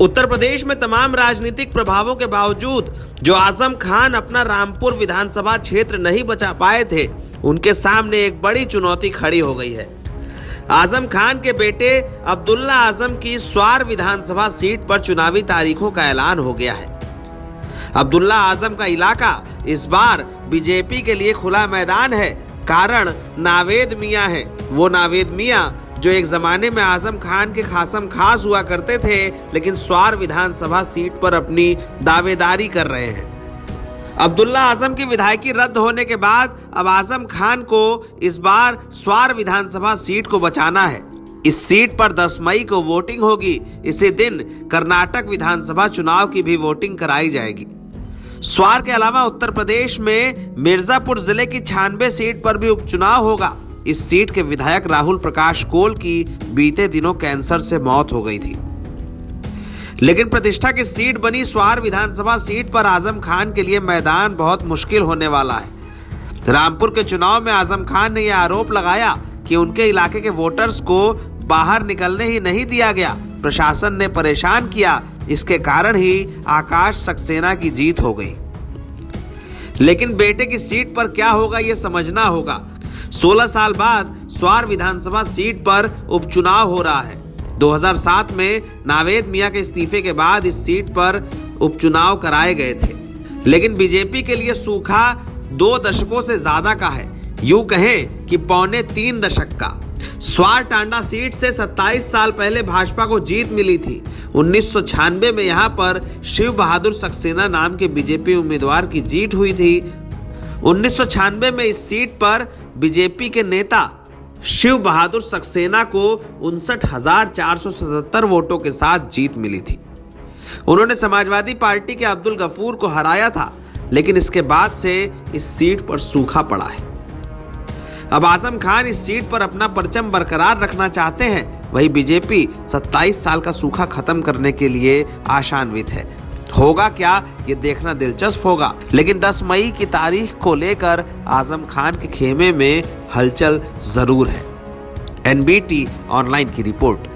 उत्तर प्रदेश में तमाम राजनीतिक प्रभावों के बावजूद जो आजम खान अपना रामपुर विधानसभा क्षेत्र नहीं बचा पाए थे, उनके सामने एक बड़ी चुनौती खड़ी हो गई है। आजम खान के बेटे अब्दुल्ला आजम की स्वार विधानसभा सीट पर चुनावी तारीखों का ऐलान हो गया है। अब्दुल्ला आजम का इलाका इस बार बीजेपी के लिए खुला मैदान है। कारण नावेद मियां है। वो नावेद मियां जो एक जमाने में आजम खान के खासम खास हुआ करते थे, लेकिन स्वार विधानसभा सीट पर अपनी दावेदारी कर रहे हैं। अब्दुल्ला आजम की विधायकी रद्द होने के बाद अब आजम खान को इस बार स्वार विधानसभा सीट को बचाना है। इस सीट पर 10 मई को वोटिंग होगी। इसी दिन कर्नाटक विधानसभा चुनाव की भी वोटिंग कराई जाएगी। स्वार के अलावा उत्तर प्रदेश में मिर्जापुर जिले की 96 सीट पर भी उपचुनाव होगा। इस सीट के विधायक राहुल प्रकाश कोल की बीते दिनों कैंसर से मौत हो गई थी, लेकिन प्रतिष्ठा की सीट बनी स्वार विधानसभा सीट पर आजम खान के लिए मैदान बहुत मुश्किल होने वाला है। रामपुर के चुनाव में आजम खान ने यह आरोप लगाया कि उनके इलाके के वोटर्स को बाहर निकलने ही नहीं दिया गया, प्रशासन ने परेशान किया। इसके कारण ही आकाश सक्सेना की जीत हो गई। लेकिन बेटे की सीट पर क्या होगा यह समझना होगा। 16 साल बाद स्वार विधानसभा सीट पर उपचुनाव हो रहा है। 2007 में नावेद मियां के इस्तीफे के बाद इस सीट पर उपचुनाव कराए गए थे, लेकिन बीजेपी के लिए सूखा 2 दशकों से ज्यादा का है, यूं कहें कि पौने 3 दशक का। स्वार टांडा सीट से 27 साल पहले भाजपा को जीत मिली थी। 1996 में यहां पर शिव बहादुर सक्सेना नाम के बीजेपी उम्मीदवार की जीत हुई थी। 1996 में इस सीट पर बीजेपी के नेता शिव बहादुर सक्सेना को 59,477 वोटों के साथ जीत मिली थी। उन्होंने समाजवादी पार्टी के अब्दुल गफूर को हराया था, लेकिन इसके बाद से इस सीट पर सूखा पड़ा है। अब आजम खान इस सीट पर अपना परचम बरकरार रखना चाहते हैं। वही बीजेपी 27 साल का सूखा खत्म करने के लिए आशान्वित है। होगा क्या ये देखना दिलचस्प होगा, लेकिन 10 मई की तारीख को लेकर आजम खान के खेमे में हलचल जरूर है। NBT ऑनलाइन की रिपोर्ट।